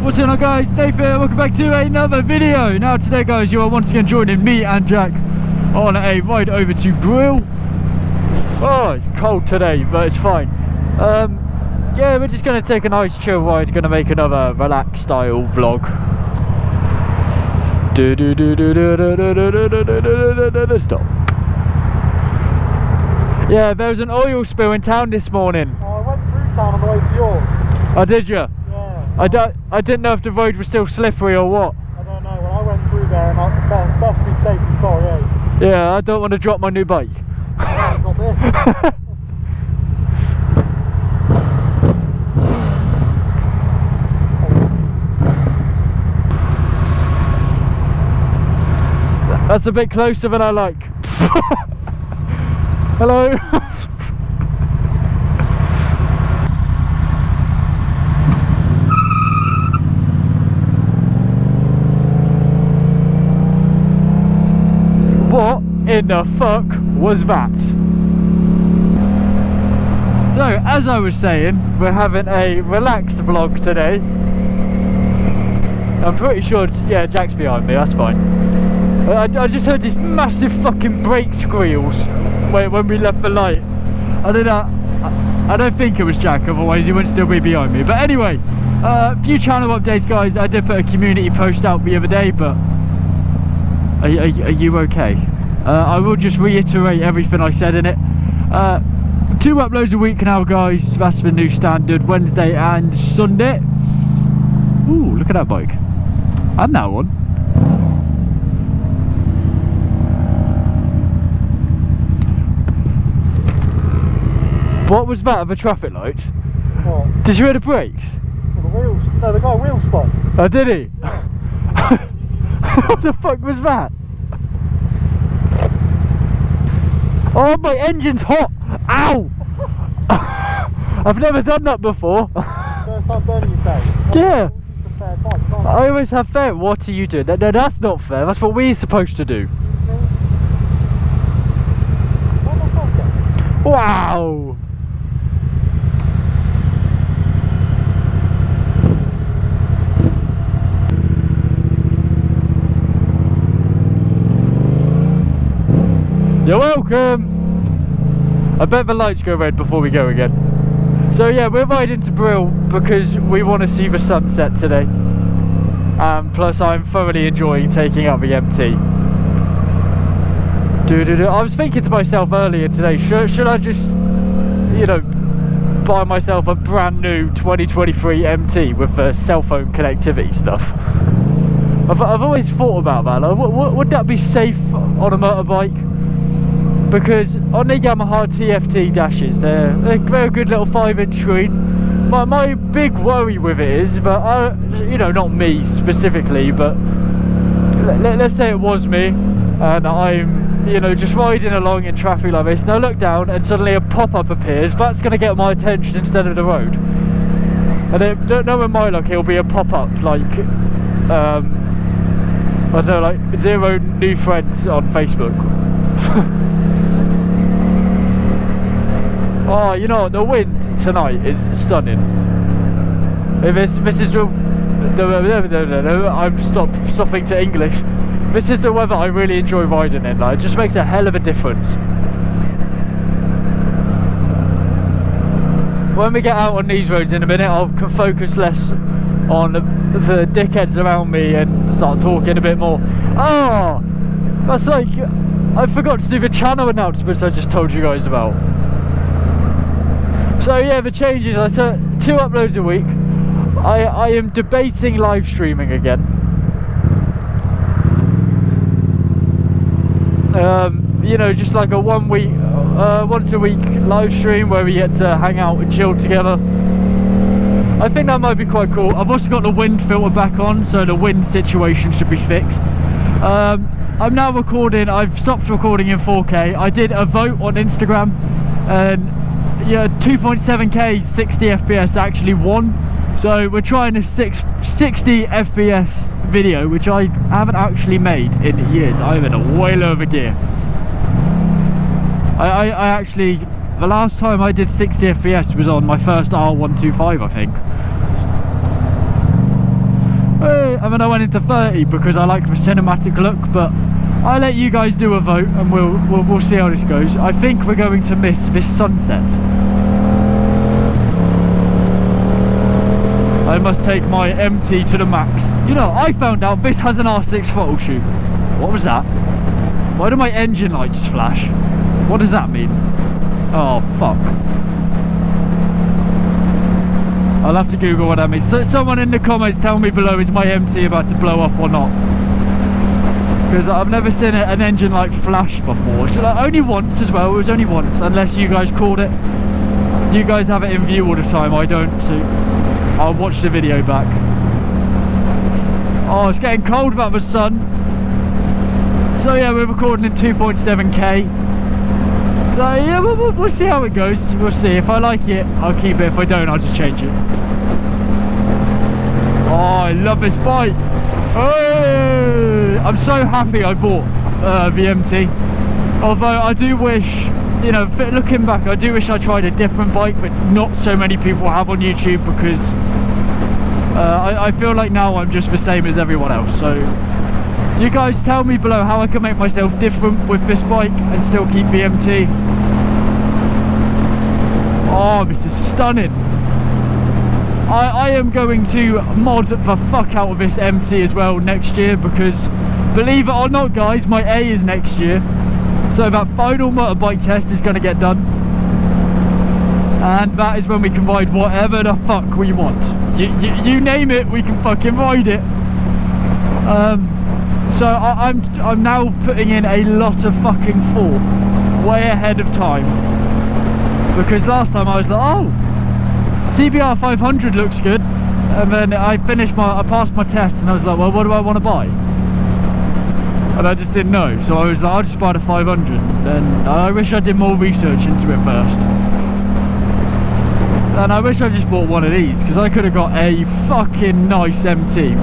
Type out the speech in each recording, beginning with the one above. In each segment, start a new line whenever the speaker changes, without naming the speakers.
What's going on, guys? Nathan, welcome back to another video. Now today, guys, you are once again joining me and Jack on a ride over to Brill. Oh, it's cold today, but it's fine. Yeah, we're just going to take a nice chill ride. Going to make another relaxed style vlog. Stop. Yeah, there was an oil spill in town this morning.
Oh, I went through town on the way to yours.
Oh, did you?
Yeah.
I didn't know if the road was still slippery or what.
I don't know. Well, I went through there and best be safe and sorry, eh?
Yeah, I don't want to drop my new bike.
Yeah, got this.
That's a bit closer than I like. Hello. What in the fuck was that? So, as I was saying, we're having a relaxed vlog today. I'm pretty sure, yeah, Jack's behind me, that's fine. I just heard these massive fucking brake squeals when we left the light. I don't think it was Jack, otherwise he wouldn't still be behind me. But anyway, a few channel updates, guys. I did put a community post out the other day, but are you okay? I will just reiterate everything I said in it. 2 uploads a week now, guys. That's the new standard, Wednesday and Sunday. Ooh, look at that bike. And that one. What was that of the traffic lights?
What?
Did you hear the brakes?
Well, the wheels. No, they got a wheel spot.
Oh, did he? What the fuck was that? Oh, my engine's hot! Ow! I've never done that before.
First time burning yourself.
Yeah.
Fair bikes, aren't
I always have fair. What are you doing? No, that's not fair. That's what we're supposed to do. Wow! You're welcome! I bet the lights go red before we go again. So yeah, we're riding to Brill because we want to see the sunset today. Plus I'm thoroughly enjoying taking out the MT. I was thinking to myself earlier today, should I just, you know, buy myself a brand new 2023 MT with the cell phone connectivity stuff? I've always thought about that. Like, would that be safe on a motorbike? Because on the Yamaha TFT dashes, they're a good little 5-inch screen. My big worry with it is that you know, not me specifically, but let's say it was me, and I'm, you know, just riding along in traffic like this, and I look down and suddenly a pop-up appears. That's going to get my attention instead of the road. And then, don't know in my luck, it'll be a pop-up like, I don't know, like 0 new friends on Facebook. Oh, you know, the wind tonight is stunning. If this is I'm stopping to English. This is the weather I really enjoy riding in. Like, it just makes a hell of a difference. When we get out on these roads in a minute, I can focus less on the dickheads around me and start talking a bit more. Oh, that's like, I forgot to do the channel announcements I just told you guys about. So yeah, the changes, I said 2 uploads a week. I am debating live streaming again. You know, just like a once a week live stream where we get to hang out and chill together. I think that might be quite cool. I've also got the wind filter back on, so the wind situation should be fixed. I'm now recording. I've stopped recording in 4K. I did a vote on Instagram, and yeah, 2.7K 60 FPS actually won. So we're trying a 60 FPS video, which I haven't actually made in years. I'm in a whale of a gear. I actually, the last time I did 60 FPS was on my first R125, I think. And then I went into 30 because I like the cinematic look, but I'll let you guys do a vote and we'll see how this goes. I think we're going to miss this sunset. I must take my MT to the max. You know, I found out this has an R6 throttle shoe. What was that? Why did my engine light just flash? What does that mean? Oh, fuck. I'll have to Google what that means. So someone in the comments tell me below, is my MT about to blow up or not? Because I've never seen an engine light flash before. Like, only once as well, it was only once, unless you guys called it. You guys have it in view all the time, I don't, so I'll watch the video back. Oh, it's getting cold without the sun. So yeah, we're recording in 2.7K. So yeah, we'll see how it goes. We'll see. If I like it, I'll keep it. If I don't, I'll just change it. Oh, I love this bike. Hey! I'm so happy I bought the MT. Although I do wish, you know, looking back, I do wish I tried a different bike, but not so many people have on YouTube, because I feel like now I'm just the same as everyone else. So you guys tell me below how I can make myself different with this bike and still keep the MT. Oh, this is stunning. I am going to mod the fuck out of this MT as well next year, because believe it or not guys, my A is next year. So that final motorbike test is going to get done. And that is when we can ride whatever the fuck we want. You name it, we can fucking ride it. So I'm now putting in a lot of fucking thought, way ahead of time, because last time I was like, oh, CBR 500 looks good, and then I passed my test, and I was like, well, what do I want to buy? And I just didn't know, so I was like, I'll just buy the 500. Then I wish I did more research into it first. And I wish I just bought one of these, because I could have got a fucking nice MT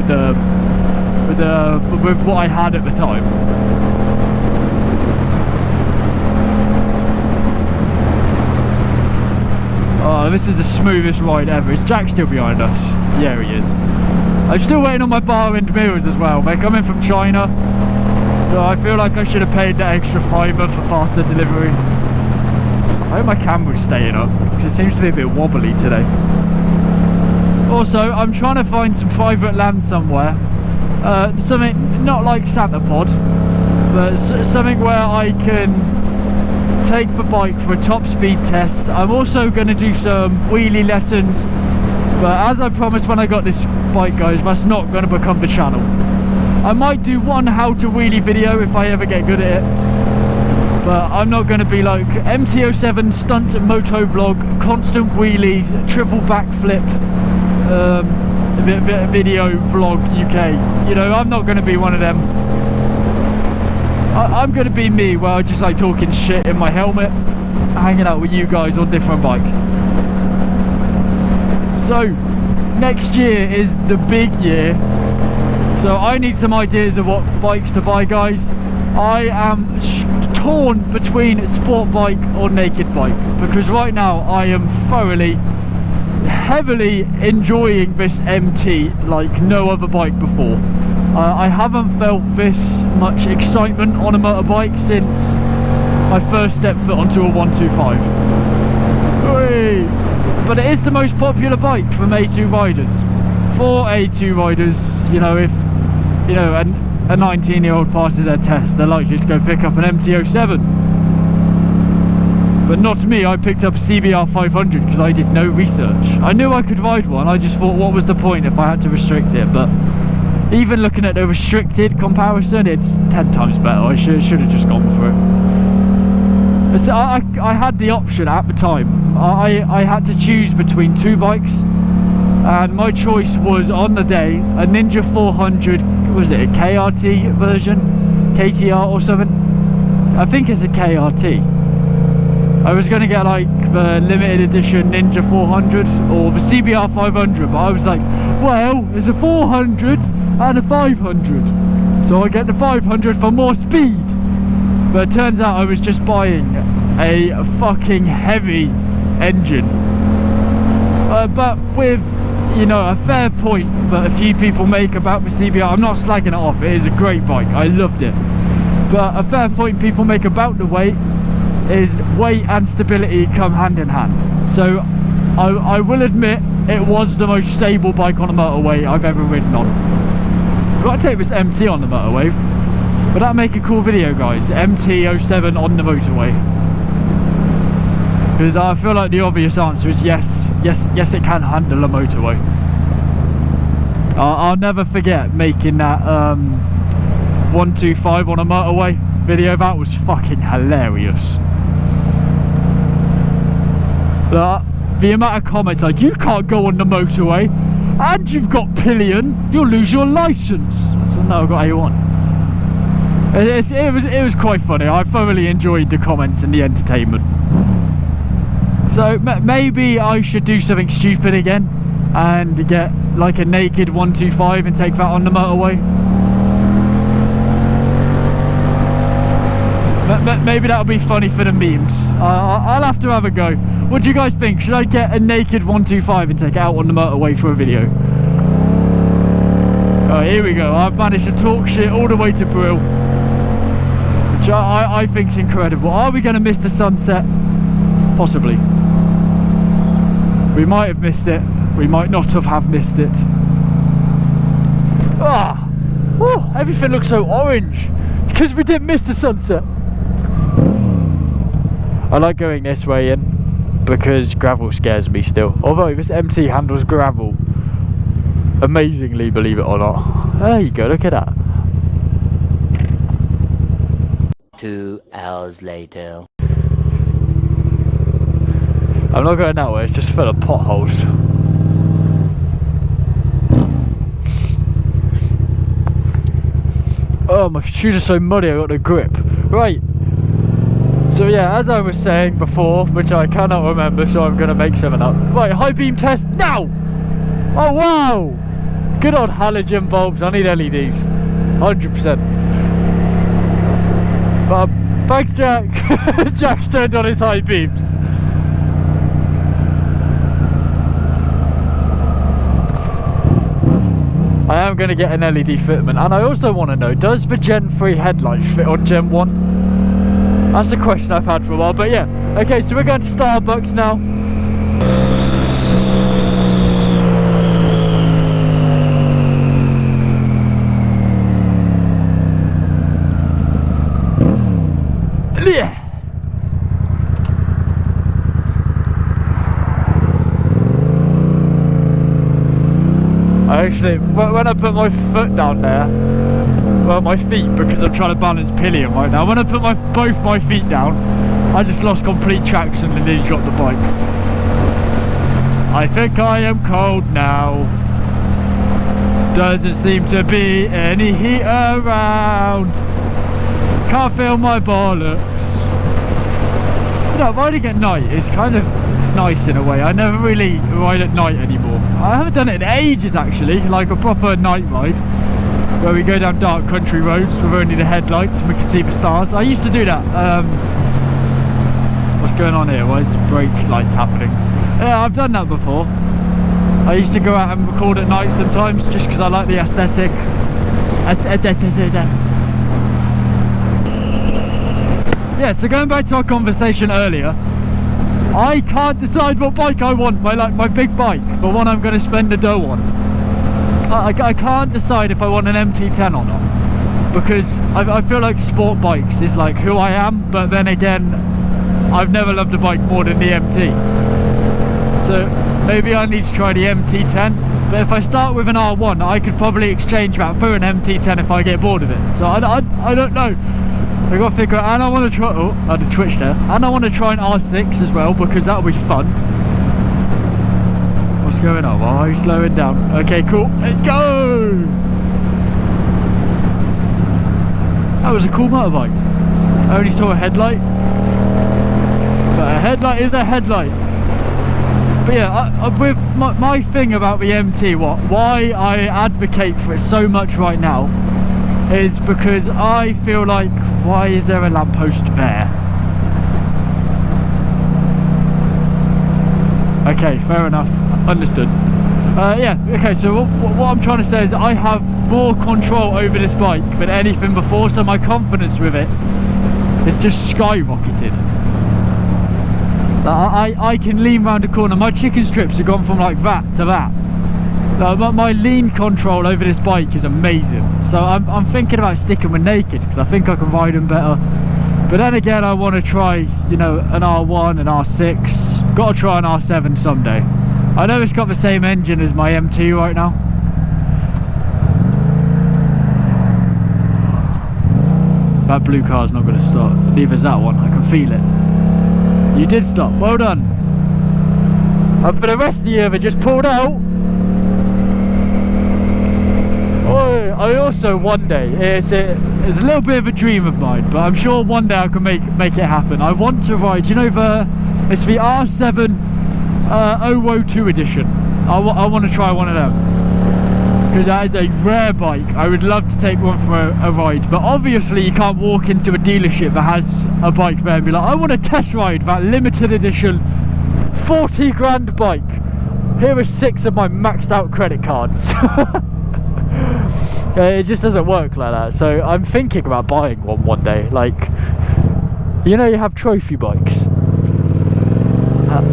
with what I had at the time. Oh, this is the smoothest ride ever. Is Jack still behind us? Yeah, he is. I'm still waiting on my bar and mirrors as well. They're coming from China, so I feel like I should have paid that extra £5 for faster delivery. I hope my camera's staying up, because it seems to be a bit wobbly today. Also, I'm trying to find some private land somewhere. Something not like Santa Pod, but something where I can take the bike for a top speed test. I'm also going to do some wheelie lessons, but as I promised when I got this bike guys, that's not going to become the channel. I might do one how to wheelie video if I ever get good at it, but I'm not going to be like MT-07 stunt motovlog, constant wheelies, triple backflip video vlog UK. You know, I'm not going to be one of them. I'm going to be me, where I just like talking shit in my helmet, hanging out with you guys on different bikes. So next year is the big year, so I need some ideas of what bikes to buy guys. I am torn between sport bike or naked bike, because right now I am heavily enjoying this MT like no other bike before. I haven't felt this much excitement on a motorbike since I first stepped foot onto a 125. Whee! But it is the most popular bike from A2 riders. For A2 riders, you know, if you know a 19-year-old passes their test, they're likely to go pick up an MT-07. But not me. I picked up a CBR 500 because I did no research. I knew I could ride one, I just thought, what was the point if I had to restrict it? But even looking at the restricted comparison, it's 10 times better. I should have just gone for it. So I had the option at the time. I had to choose between two bikes, and my choice was on the day a Ninja 400. Was it a KRT version? KTR or something? I think it's a KRT. I was going to get like the limited edition Ninja 400 or the CBR 500, but I was like, well, there's a 400 and a 500, so I get the 500 for more speed. But it turns out I was just buying a fucking heavy engine. But with you know, a fair point that a few people make about the CBR. I'm not slagging it off, it is a great bike, I loved it. But a fair point people make about the weight is weight and stability come hand in hand. So I will admit it was the most stable bike on the motorway I've ever ridden on. I've got to take this MT on the motorway. But that'll make a cool video, guys. MT-07 on the motorway. Because I feel like the obvious answer is yes, it can handle a motorway. I'll never forget making that 125 on a motorway video. That was fucking hilarious. The amount of comments like, you can't go on the motorway and you've got pillion, you'll lose your license. So no, I've got A1. It was quite funny. I thoroughly enjoyed the comments and the entertainment. So maybe I should do something stupid again and get like a naked 125 and take that on the motorway. Maybe that'll be funny for the memes. I'll have to have a go. What do you guys think? Should I get a naked 125 and take it out on the motorway for a video? Oh, here we go. I've managed to talk shit all the way to Brill, which I think's incredible. Are we going to miss the sunset? Possibly. We might have missed it. We might not have missed it. Ah, oh, everything looks so orange because we didn't miss the sunset. I like going this way in because gravel scares me still. Although this MT handles gravel amazingly, believe it or not. There you go, look at that.
2 hours later.
I'm not going that way, it's just full of potholes. Oh, my shoes are so muddy, I got no grip. Right. So yeah, as I was saying before, which I cannot remember, so I'm going to make something up. Right, high beam test now! Oh wow! Good old halogen bulbs, I need LEDs. 100%. But thanks Jack! Jack's turned on his high beams. I am going to get an LED fitment, and I also want to know, does the Gen 3 headlight fit on Gen 1? That's a question I've had for a while, but yeah. Okay, so we're going to Starbucks now. Yeah. Actually, when I put my foot down there, well, my feet, because I'm trying to balance pillion right now, when I put both my feet down, I just lost complete traction and nearly dropped the bike. I think I am cold now. Doesn't seem to be any heat around. Can't feel my bollocks. You know, riding at night is kind of nice in a way. I never really ride at night anymore. I haven't done it in ages actually, like a proper night ride where we go down dark country roads with only the headlights and we can see the stars. I used to do that. What's going on here? Why is brake lights happening? Yeah, I've done that before. I used to go out and record at night sometimes just because I like the aesthetic. Yeah, so going back to our conversation earlier, I can't decide what bike I want, my big bike, the one I'm going to spend the dough on. I can't decide if I want an MT-10 or not, because I feel like sport bikes is like who I am, but then again, I've never loved a bike more than the MT. So maybe I need to try the MT-10, but if I start with an R1, I could probably exchange that for an MT-10 if I get bored of it. So I don't know. I've got to figure out, and I want to try, oh, I had a twitch there, and I want to try an R6 as well, because that'll be fun. What's going on? Why are you slowing down? Okay, cool, let's go! That was a cool motorbike. I only saw a headlight, but a headlight is a headlight. But yeah, with my thing about the MT, why I advocate for it so much right now, is because I feel like, why is there a lamppost there? Okay, fair enough, understood. Yeah, okay, so what I'm trying to say is I have more control over this bike than anything before, so my confidence with it is just skyrocketed. I can lean round a corner. My chicken strips have gone from like that to that. But my lean control over this bike is amazing. So I'm thinking about sticking with naked because I think I can ride them better. But then again, I want to try, you know, an R1, an R6. Got to try an R7 someday. I know it's got the same engine as my MT right now. That blue car's not going to stop. Neither's that one. I can feel it. You did stop. Well done. And for the rest of the year, they just pulled out. Oh, I also one day, it's a little bit of a dream of mine, but I'm sure one day I can make it happen. I want to ride, you know, it's the R7 002 edition. I want to try one of them because that is a rare bike. I would love to take one for a ride, but obviously you can't walk into a dealership that has a bike there and be like, I want to test ride that limited edition 40 grand bike. Here are 6 of my maxed out credit cards. It just doesn't work like that. So I'm thinking about buying one day. Like, you know, you have trophy bikes.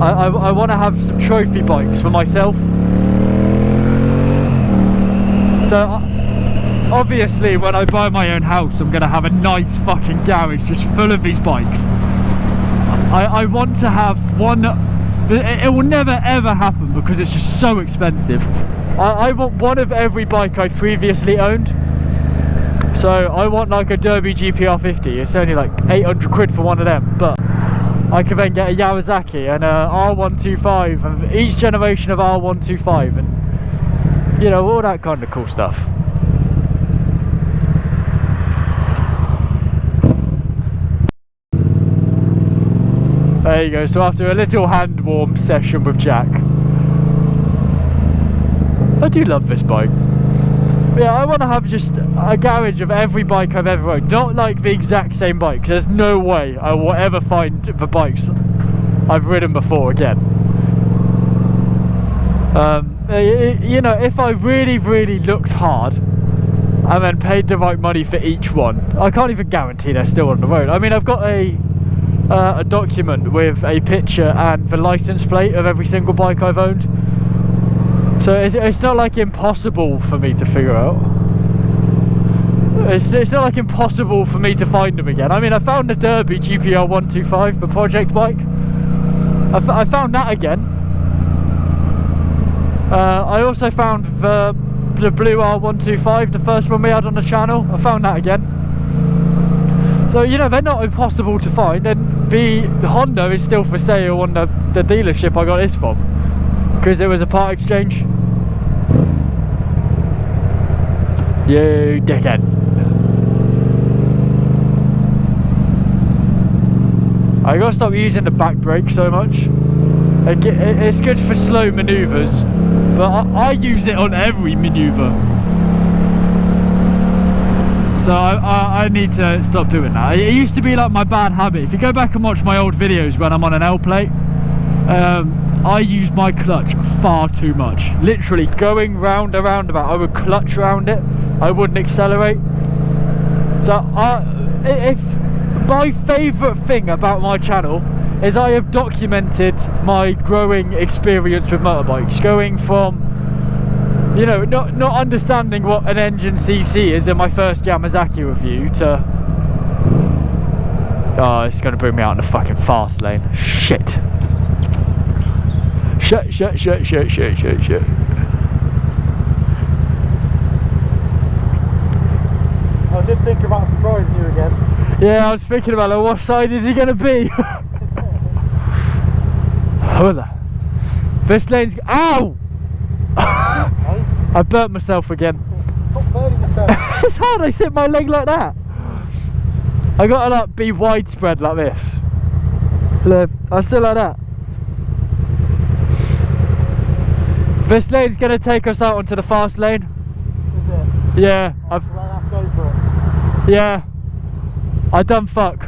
I want to have some trophy bikes for myself. So obviously when I buy my own house, I'm going to have a nice fucking garage just full of these bikes. I want to have one. It will never ever happen because it's just so expensive. I want one of every bike I previously owned. So I want like a Derby GPR 50. It's only like 800 quid for one of them, but I can then get a Kawasaki and a R125 and each generation of R125 and, you know, all that kind of cool stuff. There you go. So after a little hand warm session with Jack, I do love this bike. But yeah, I want to have just a garage of every bike I've ever rode. Not like the exact same bike, because there's no way I will ever find the bikes I've ridden before again. You know, if I really, really looked hard and then paid the right money for each one, I can't even guarantee they're still on the road. I mean, I've got a document with a picture and the license plate of every single bike I've owned. So it's not like impossible for me to figure out. It's not like impossible for me to find them again. I mean, I found the Derby GPR 125, the project bike. I found that again. I also found the blue R125, the first one we had on the channel. I found that again. So, you know, they're not impossible to find. And the Honda is still for sale on the dealership I got this from, because it was a part exchange. You dickhead. I gotta stop using the back brake so much. It's good for slow manoeuvres, but I use it on every manoeuvre. So I need to stop doing that. It used to be like my bad habit. If you go back and watch my old videos when I'm on an L plate, I use my clutch far too much. Literally going round a roundabout, I would clutch round it. I wouldn't accelerate. So if my favourite thing about my channel is I have documented my growing experience with motorbikes, going from, you know, not understanding what an engine CC is in my first Yamazaki review to, oh, it's going to bring me out in the fucking fast lane. Shit. Shit.
I did think about surprising you again.
Yeah, I was thinking about, like, what side is he going to be? Hold on. This lane's... Ow! I burnt myself again.
Stop burning yourself.
It's hard, I sit my leg like that. I gotta like be widespread like this. Look, I sit like that. This lane's gonna take us out onto the fast lane.
Is it?
Yeah,
I'll have to go for it.
yeah. I done fuck.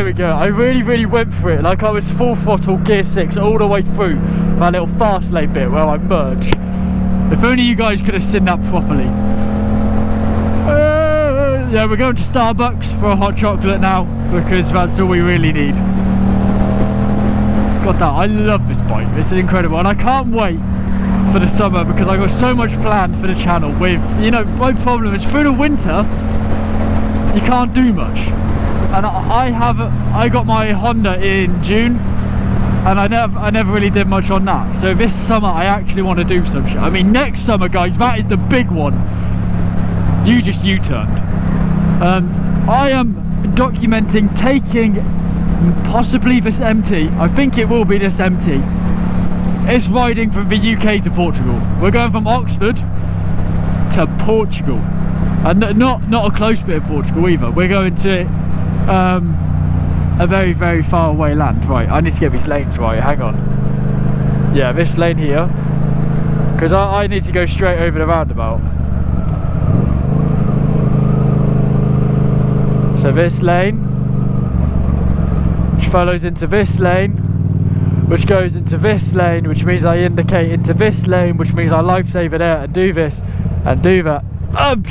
there we go. I really went for it. Like I was full throttle, gear 6 all the way through that little fast lane bit where I merged. If only you guys could have seen that properly. Yeah, we're going to Starbucks for a hot chocolate now because that's all we really need. God damn, I love this bike. This is incredible, and I can't wait for the summer because I got so much planned for the channel. With, you know, my problem is through the winter you can't do much, and I got my Honda in June, and I never really did much on that. So this summer I actually want to do some shit. I mean, next summer, guys, that is the big one. You just U-turned. I am documenting taking possibly this MT. I think it will be this MT. It's riding from the UK to Portugal. We're going from Oxford to Portugal, and not a close bit of Portugal either. We're going to a very far away land. Right, I need to get these lanes right. Hang on. Yeah, this lane here, because I need to go straight over the roundabout. So this lane, which follows into this lane, which goes into this lane, which means I indicate into this lane, which means I lifesaver there and do this and do that.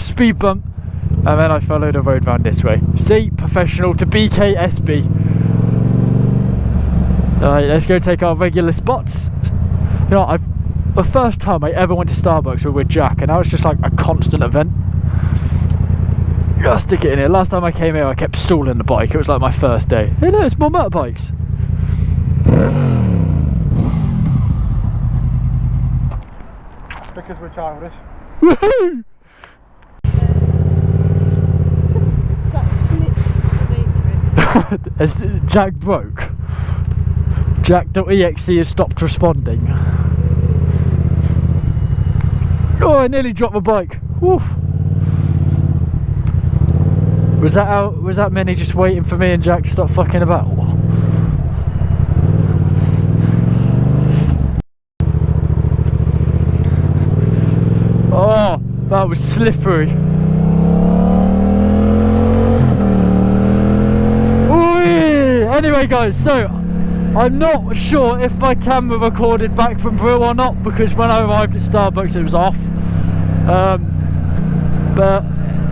Speed bump, and then I follow the road round this way. See, professional to BKSB. Alright, let's go take our regular spots. You know, the first time I ever went to Starbucks was with Jack, and that was just like a constant event. Gotta stick it in here. Last time I came here I kept stalling the bike. It was like my first day. Hey look, it's more motorbikes.
Because we're childish.
Woohoo! As Jack broke. Jack.exe has stopped responding. Oh, I nearly dropped my bike. Woof. Was that Minnie just waiting for me and Jack to stop fucking about? Oh, that was slippery. Whee! Anyway guys, so I'm not sure if my camera recorded back from Brill or not, because when I arrived at Starbucks it was off. But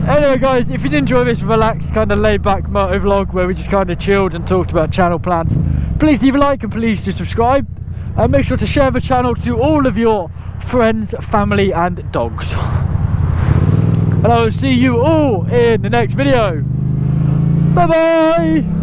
anyway guys, if you did enjoy this relaxed kind of laid back moto vlog where we just kind of chilled and talked about channel plans, please leave a like and please do subscribe, and make sure to share the channel to all of your friends, family and dogs. And I will see you all in the next video. Bye bye.